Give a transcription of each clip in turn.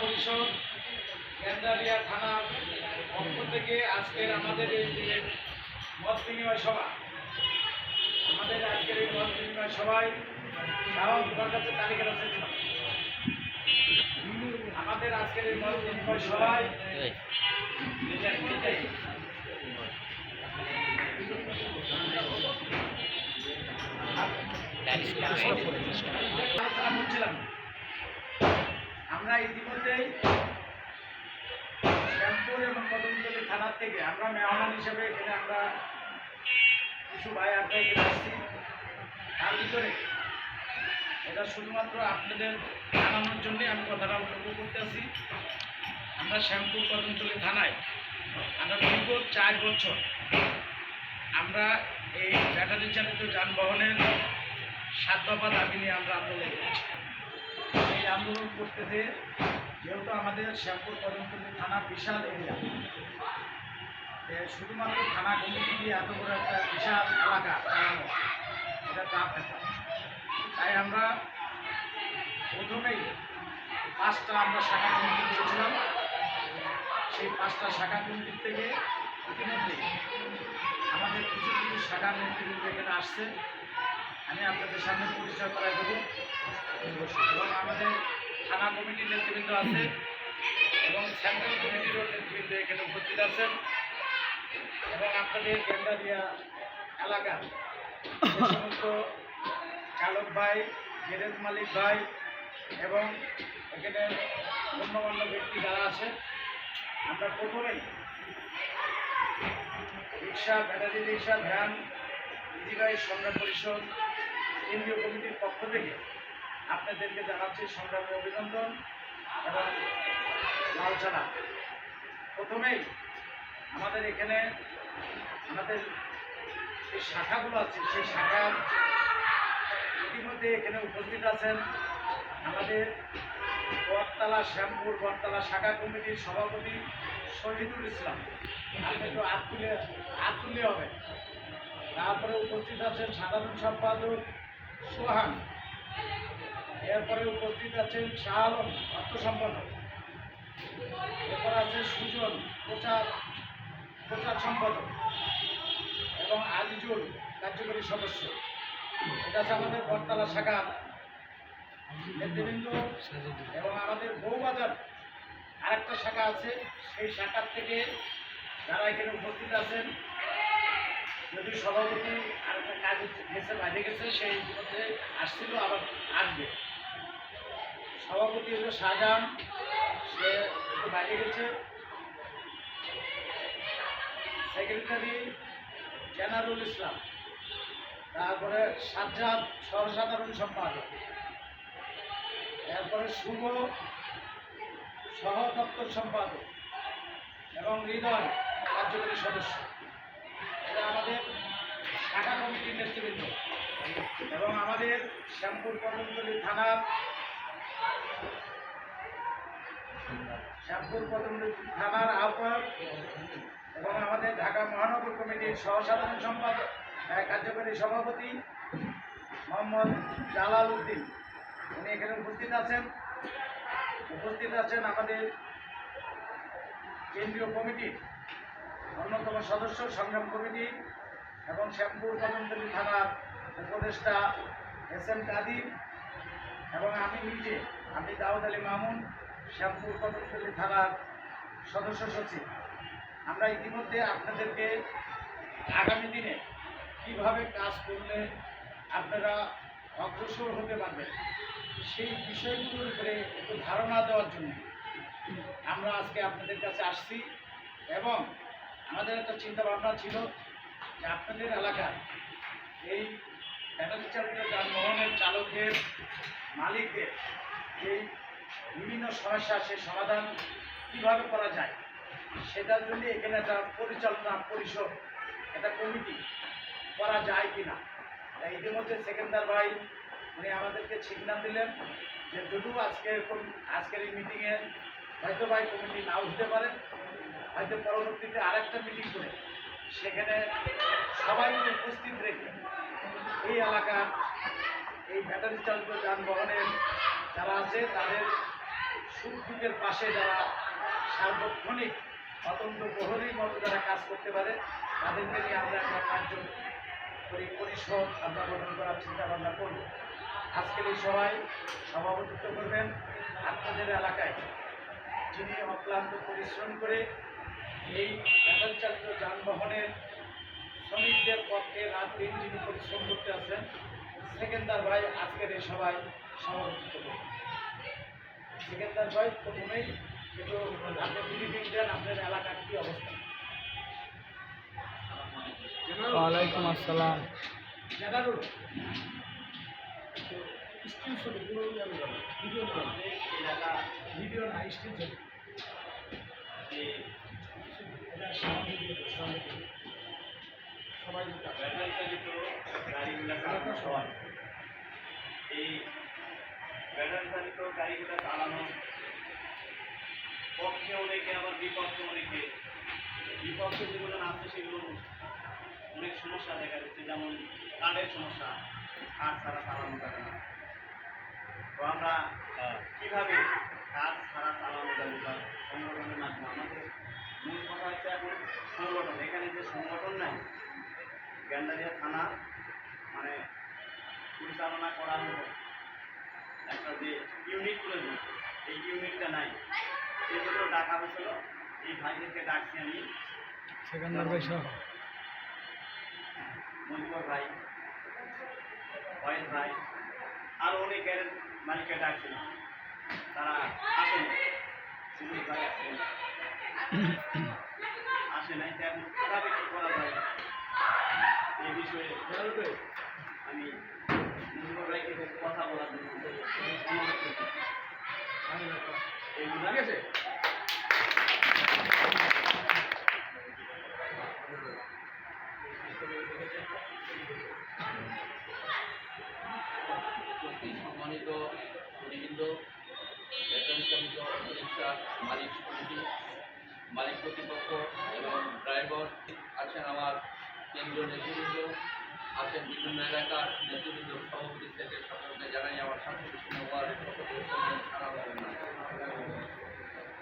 পরিষদ গেন্দারিয়া থানার পক্ষ থেকে আজকের আমাদের এই যে মত বিনিময় সভা, আমাদের আজকের এই মত বিনিময় সভায় তোমার কাছে তালিকাটা চেয়েছিল। আমাদের আজকের এই মত বিনিময় সভায় আলোচনা করছিলাম। আমরা ইতিমধ্যেই শ্যামপুর এবং কদমতলী থানার থেকে আমরা মেহমান হিসেবে এখানে আমরা কিছু ভাই আমরা এখানে আসছি। তার ভিতরে এটা শুধুমাত্র আপনাদের জানানোর জন্যে আমি কথাটা উল্লেখ করতে আসি। আমরা শ্যামপুর কদমতলী থানায় আমরা দীর্ঘ 4 বছর আমরা এই ব্যাটারি চালিত যানবাহনের 7 দফা দাবি নিয়ে আমরা আন্দোলন করছি। এই আন্দোলন করতেছে যেহেতু আমাদের শ্যামপুর কদমতলী থানা বিশাল এরিয়া, শুধুমাত্র থানা কমিটি দিয়ে এত বড় একটা বিশাল এলাকা চালানো এটা চাপ থাকে। তাই আমরা প্রথমেই 5টা আমরা শাখা কমিটি করেছিলাম। সেই 5টা শাখা কমিটির থেকে ইতিমধ্যে আমাদের কিছু কিছু শাখা নেতৃবৃন্দ এখানে আসছে। আমি আপনাদের সামনে পরিচয় করাই দেবো। এবং আমাদের থানা কমিটির নেতৃবৃন্দ আছে এবং সেন্ট্রাল কমিটিরও নেতৃবৃন্দ এখানে উপস্থিত আছেন এবং আপনাদের গেন্দারিয়া এলাকার যে সমস্ত চালক ভাই, গ্যারেজ মালিক ভাই এবং এখানে গণ্যমান্য ব্যক্তি যারা আছে, আমরা প্রথমেই রিক্সা, ব্যাটারি রিক্সা, ভ্যান, ইজিবাই সংগ্রাম পরিষদ কেন্দ্রীয় কমিটির পক্ষ থেকে আপনাদেরকে জানাচ্ছি সংগ্রামী অভিনন্দন এবং লাল ছাড়া। প্রথমেই আমাদের এখানে আমাদের যে শাখাগুলো আছে সেই শাখার ইতিমধ্যে এখানে উপস্থিত আছেন আমাদের বটতলা শ্যামপুর বটতলা শাখা কমিটির সভাপতি শহীদুল ইসলাম। আপনি একটু হাত তুলে হবে। তারপরে উপস্থিত আছেন সাধারণ সম্পাদক সোহান। এরপরে উপস্থিত আছেন শাহ আলম অর্থ সম্পাদক। এরপর আছে সুজন প্রচার সম্পাদক এবং আজিজুল কার্যকরী সদস্য। এটা আছে আমাদের বটতলা শাখার নেতৃবৃন্দ। এবং আমাদের বউবাজার আরেকটা শাখা আছে, সেই শাখার থেকে যারা এখানে উপস্থিত আছেন, যদি সভাপতি আরেকটা কাজ গেছে বাইরে গেছে, সেই মধ্যে আসছিল আবার আসবে। সভাপতি হলো শাহজাহান, সে একটু বাইরে গেছে। সেক্রেটারি জেনারুল ইসলাম, তারপরে সাজ্জাদ সহসাধারণ সম্পাদক, এরপরে শুভ সহ দপ্তর সম্পাদক এবং হৃদয় কার্যকরী সদস্য। এটা আমাদের শাখা কমিটির নেতৃবৃন্দ। এবং আমাদের শ্যামপুর কদমতলী থানার আহ্বায়ক এবং আমাদের ঢাকা মহানগর কমিটির সহসাধারণ সম্পাদক কার্যকরী সভাপতি মোহাম্মদ জালাল উদ্দিন, উনি এখানে উপস্থিত আছেন। আমাদের কেন্দ্রীয় কমিটির অন্যতম সদস্য সংগ্রাম কমিটি এবং শ্যামপুর কদমতলী থানার উপদেষ্টা এস.এম. কাদির এবং আমি নিজে, আমি দাউদ আলী মামুন, শ্যামপুর কদমতলী থানার সদস্য সচিব। আমরা ইতিমধ্যে আপনাদেরকে আগামী দিনে কীভাবে কাজ করলে আপনারা অগ্রসর হতে পারবেন সেই বিষয়গুলোর উপরে একটু ধারণা দেওয়ার জন্য আমরা আজকে আপনাদের কাছে আসছি। এবং আমাদের একটা চিন্তাভাবনা ছিল যে আপনাদের এলাকায় এই ব্যাটারি চালিত যানবাহনের চালকদের, মালিকদের এই বিভিন্ন সমস্যা, সেই সমাধান কীভাবে করা যায় সেটার জন্য এখানে একটা পরিচালনা পরিষদ, একটা কমিটি করা যায় কি না। ইতিমধ্যে সেকেন্দার ভাই উনি আমাদেরকে সিগন্যাল দিলেন যে যদিও আজকের এই মিটিংয়ে হয়তো ভাই কমিটি নাও হতে পারে, হয়তো পরবর্তীতে আরেকটা মিটিং করে সেখানে সবাই উপস্থিত রেখে এই এলাকার এই ব্যাটারি চালিত যানবাহনের যারা আছে তাদের সুখ দুঃখের পাশে যারা সার্বক্ষণিক অত্যন্ত প্রহরীর মতো যারা কাজ করতে পারে তাদেরকে নিয়ে আমরা একটা কার্যকরী পরিষদ আমরা গঠন করার চিন্তা ভাবনা করব। আজকের এই সভায় সভাপতিত্ব করবেন আপনাদের এলাকায় যিনি অক্লান্ত পরিশ্রম করে এই প্যাডেল চালিত যানবাহনের শ্রমিকদের পক্ষে রাত দিন যিনি পরিশ্রম করতে আছেন সেকেন্দার ভাই আজকের এই সভায় সভাপতিত্ব করবেন। সেকেন্দার ভাই প্রথমেই একটু আপনি ব্রিফিং দেন আপনার এলাকার কী অবস্থা। ওয়ালাইকুম আসসালাম। জানারুল ভিডিও না স্টিল ছবি সবাই ব্যাটারি চালিত গাড়িগুলো চালানো সবাই এই ব্যাটারি চালিত গাড়িগুলো চালানো পক্ষে অনেকে আবার বিপক্ষে অনেকে বিপক্ষে যেগুলো আছে সেগুলো অনেক সমস্যা দেখা যাচ্ছে, যেমন কাঠের সমস্যা, কাঠ ছাড়া চালানো যাবে না। তো আমরা কীভাবে কাঠ ছাড়া চালানো যাবে বা সংগঠনের মাধ্যমে আমাদের মূল কথা হচ্ছে এখন সংগঠন। এখানে যে সংগঠন নাই গ্যান্ডারিয়া থানা মানে পরিচালনা করা হলো একটা যে ইউনিট প্রয়োজন এই ইউনিটটা নাই, এই জন্য ডাকা হয়েছিল। এই ভাইদেরকে ডাকছি আমি, সেকেন্দার ভাই সহ মজিবর ভাই, ওয়াইদ ভাই, আরও অনেক গ্যারেজ মালিককে ডাকছিলাম, তারা আসেনি। সুনীল ভাই আসে নাই। তো এখন কীভাবে কী করা যায় এই বিষয়ে আমি মজিবর ভাইকে কথা বলার জন্য অনুরোধ করছি। এইগুলো ঠিক আছে। সম্মানিত সুদীবৃন্দ, বেতন চালিত অটোরিকশা মালিক সমিতি, মালিক কর্তৃপক্ষ এবং ড্রাইভার আছেন, আমার কেন্দ্রীয় নেতৃবৃন্দ আছেন, বিভিন্ন এলাকার নেতৃবৃন্দ, সভাপতি থেকে সকলকে জানাই আমার সাংস্কৃতিক ওয়ার্ডের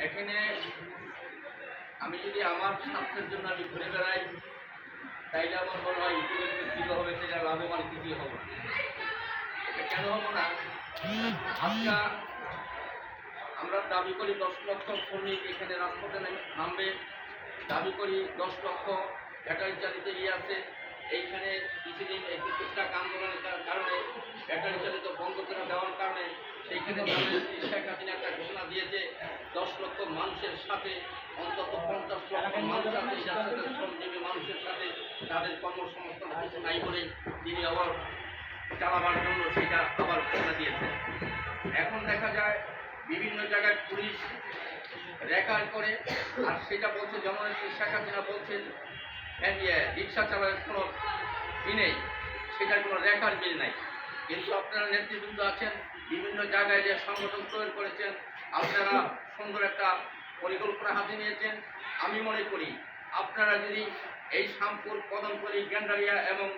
এখানে আমি যদি আমার স্বার্থের জন্য আমি ঘুরে বেড়াই তাইলে আমার মনে হয় ইতিমধ্যে কী হবে সেটা লাভবান কিছুই হবো না। এটা কেন হবো না? আজকে আমরা দাবি করি 10 লক্ষ শ্রমিক এখানে রাজপথে নামবে, দাবি করি 10 লক্ষ ব্যাটারি চালিত আছে। এইখানে কিছুদিন একটু টুকটাক আন্দোলনের কারণে ব্যাটারি চালিত বন্ধ করে দেওয়ার কারণে সেইখানে শেখ হাসিনা একটা ঘোষণা দিয়েছে 10 লক্ষ মানুষের সাথে অন্তত 50 লক্ষ মানুষ আছে যার সাথে শ্রমজীবী মানুষের সাথে তাদের কর্মসংস্থান কিছু নাই বলে তিনি আবার চালাবার জন্য সেটা আবার ঘোষণা দিয়েছে। এখন দেখা যায় বিভিন্ন জায়গায় পুলিশ রেকার করে, আর সেটা বলছে জননেত্রী শেখ হাসিনা বলছেন রিক্সা চালানোর কোনো ই নেই, সেটার কোনো রেকার বিল নাই। কিন্তু আপনারা নেতৃবৃন্দ আছেন, বিভিন্ন জায়গায় যে সংগঠন তৈরি করেছেন, আপনারা সুন্দর একটা পরিকল্পনা হাতে নিয়েছেন। আমি মনে করি আপনারা যদি এই শ্যামপুর, কদমতলী, গ্যান্ডারিয়া এবং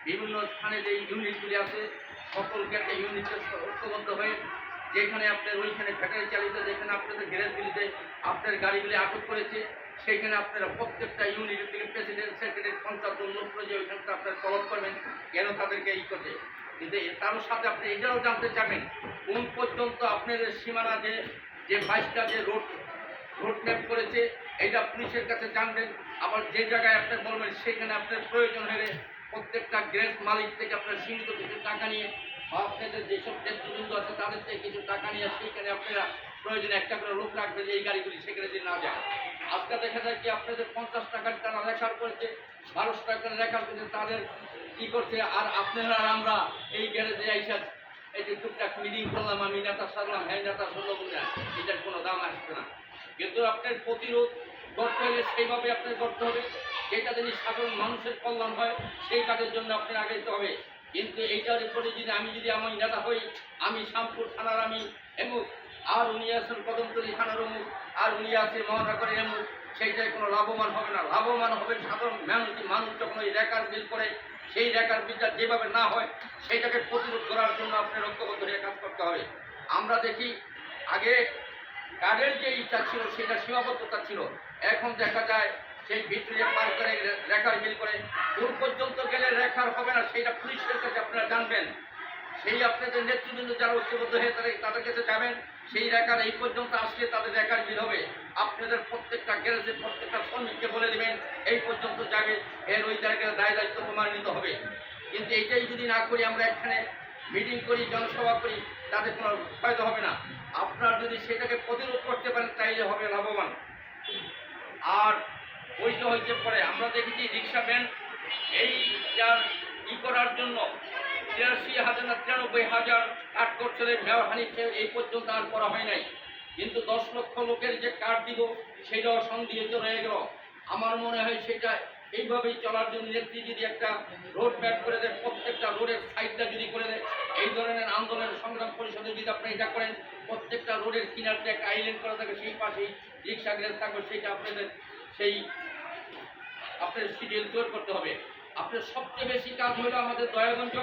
বিভিন্ন স্থানে যে ইউনিটগুলি আছে সকলকে একটা ইউনিটে ঐক্যবদ্ধ হয়ে যেখানে আপনার ওইখানে ব্যাটারি চালিত যেখানে আপনাদের গ্যারেজগুলিতে আপনার গাড়িগুলি আটক করেছে সেইখানে আপনারা প্রত্যেকটা ইউনিটের থেকে প্রেসিডেন্ট, সেক্রেটারি, 50 জন লোক করে যে ওইখানটা আপনারা তলব করবেন কেন তাদেরকে এই করছে। কিন্তু তার সাথে আপনি এটাও জানতে চাবেন কোন পর্যন্ত আপনাদের সীমানা যে 22টা যে রোড ম্যাপ করেছে এটা পুলিশের কাছে জানবেন। আবার যে জায়গায় আপনি বলবেন সেখানে আপনার প্রয়োজন হলে প্রত্যেকটা গ্যারেজ মালিক থেকে আপনার সীমিত কিছু টাকা নিয়ে বা আপনাদের যেসব নেতৃবৃন্দ আছে তাদের থেকে কিছু টাকা নিয়ে সেইখানে আপনারা প্রয়োজনে একটা করে লোক রাখবেন এই গাড়িগুলি সেখানে যদি না যায়। আজকে দেখা যায় কি আপনাদের 50 টাকার তারা রেকার করেছে, 1200 টাকার রেকার করেছে, তাদের কী করছে। আর আপনারা আর আমরা এই গ্যারেজে আইসা এই যে টুকটাক মিটিং করলাম, আমি নেতা সারলাম, হ্যাঁ নেতা শুনলাম না, এটার কোনো দাম আসবে না। কিন্তু আপনার প্রতিরোধ করতে হলে সেইভাবে আপনার করতে হবে যেটা যদি সাধারণ মানুষের কল্যাণ হয় সেই কাজের জন্য আপনার আগে যেতে হবে। কিন্তু এইটার উপরে যদি আমি আমার নেতা হই, আমি শ্যামপুর থানার আমি এমুক, আর উনি আছেন কদমতলী থানার অমুক, আর উনি আছে মহানগরের এমুক, সেইটাই কোনো লাভবান হবে না। লাভবান হবে সাধারণ মানুষ যখন ওই রেকার বিল করে সেই রেকার বিলটা যেভাবে না হয় সেইটাকে প্রতিরোধ করার জন্য আপনার ঐক্যবদ্ধ হয়ে কাজ করতে হবে। আমরা দেখি আগে কার্ডের যে ইচ্ছা ছিল সেটা সীমাবদ্ধতা ছিল। এখন দেখা যায় সেই ভিক্টোরিয়া পার্কের রেখার মিল করে দূর পর্যন্ত গেলে রেখার হবে না, সেইটা পুলিশের কাছে আপনারা জানবেন। সেই আপনাদের নেতৃবৃন্দ যারা ঐক্যবদ্ধ হয়ে তাদের কাছে যাবেন, সেই রেখার এই পর্যন্ত আসলে তাদের রেখার মিল হবে। আপনাদের প্রত্যেকটা গ্যারেজে প্রত্যেকটা শ্রমিককে বলে দেবেন এই পর্যন্ত যাবে, এর ওই জায়গায় দায় দায়িত্ব প্রমাণিত হবে। কিন্তু এইটাই যদি না করি, আমরা এখানে মিটিং করি, জনসভা করি, তাদের কোনো ফায়দা হবে না। আপনারা যদি সেটাকে প্রতিরোধ করতে পারেন তাইলে হবে লাভবান। আর ওইটা হইতে পরে আমরা দেখেছি রিক্সা ভ্যান এই যার করার জন্য ৮৩,০০০ না ৯৩,০০০ কার্ড করছিল মেয়র হানিফ এই পর্যন্ত আর করা হয় নাই। কিন্তু ১০ লক্ষ লোকের যে কার্ড দিব সেটাও সন্দিহিত রয়ে গেল। আমার মনে হয় সেটা এইভাবেই চলার জন্য নেত্রী যদি একটা রোড ম্যাপ করে দেয়, প্রত্যেকটা রোডের সাইডটা যদি করে দেয়, এই ধরনের আন্দোলনের সংগ্রাম পরিষদে যদি আপনি এটা করেন, প্রত্যেকটা রোডের কিনারটা একটা আইল্যান্ড করা থাকে, সেই পাশেই রিক্সা গ্যারেজ থাকবে, সেইটা আপনাদের সেই আপনার শিডিউল তৈরি করতে হবে। আপনার সবচেয়ে বেশি কাজ হলো আমাদের দয়াগঞ্জ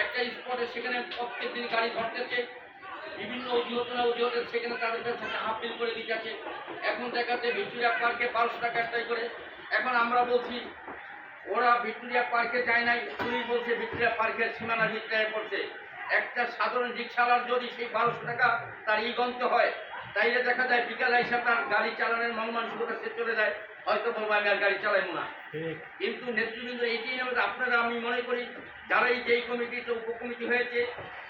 একটা স্পটে, সেখানে প্রত্যেক দিন গাড়ি ধরতেছে, বিভিন্ন অজুহাতে সেখানে তাদের কাছে আপিল করে দিতে আছে। এখন দেখাচ্ছে ভিক্টোরিয়া পার্কে ১২০০ টাকা একটাই করে। এখন আমরা বলছি ওরা ভিক্টোরিয়া পার্কে যায় নাই, পুলিশ বলছে ভিক্টোরিয়া পার্কের সীমানার ভিতরে পড়ছে। একটা সাধারণ রিক্সাওয়ালার যদি সেই ১২০০ টাকা তার গণতে হয়, তাইলে দেখা যায় বিকাল এসে তার গাড়ি চালানোর মন মানসিকতা সে চলে যায়, হয়তো বলবো আমি আর গাড়ি চালাইবো না। কিন্তু নেতৃবৃন্দ এইটাই নেবে, আপনারা আমি মনে করি যারা এই যেই কমিটিতে উপকমিটি হয়েছে,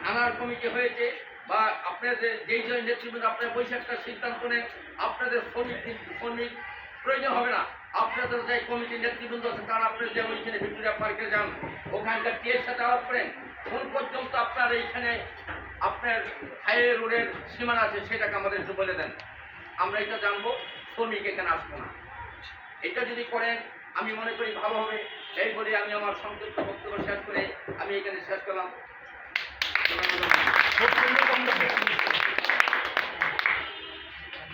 থানার কমিটি হয়েছে, বা আপনাদের যেই যে নেতৃবৃন্দ আপনার বৈশাখটা সিদ্ধান্ত নেন, আপনাদের শ্রমিক প্রয়োজন হবে না। আপনাদের যে কমিটির নেতৃবৃন্দ আছে তারা আপনার যে ওইখানে ভিক্টোরিয়া পার্কে যান, ওখানকার টিয়ের সাথে আলাপ করেন, কোন পর্যন্ত আপনার এইখানে আপনার হাইওয়ে রোডের সীমানা আছে সেটাকে আমাদের একটু বলে দেন, আমরা এটা জানবো, শ্রমিক এখানে আসবো না। এটা যদি করেন আমি মনে করি ভালো হবে। এই বলে আমি আমার সংক্ষিপ্ত বক্তব্য শেষ করে আমি এখানে শেষ করলাম।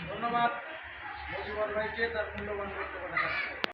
ধন্যবাদ মজিবর ভাইকে তার মূল্যবান বক্তব্য দেখার জন্য।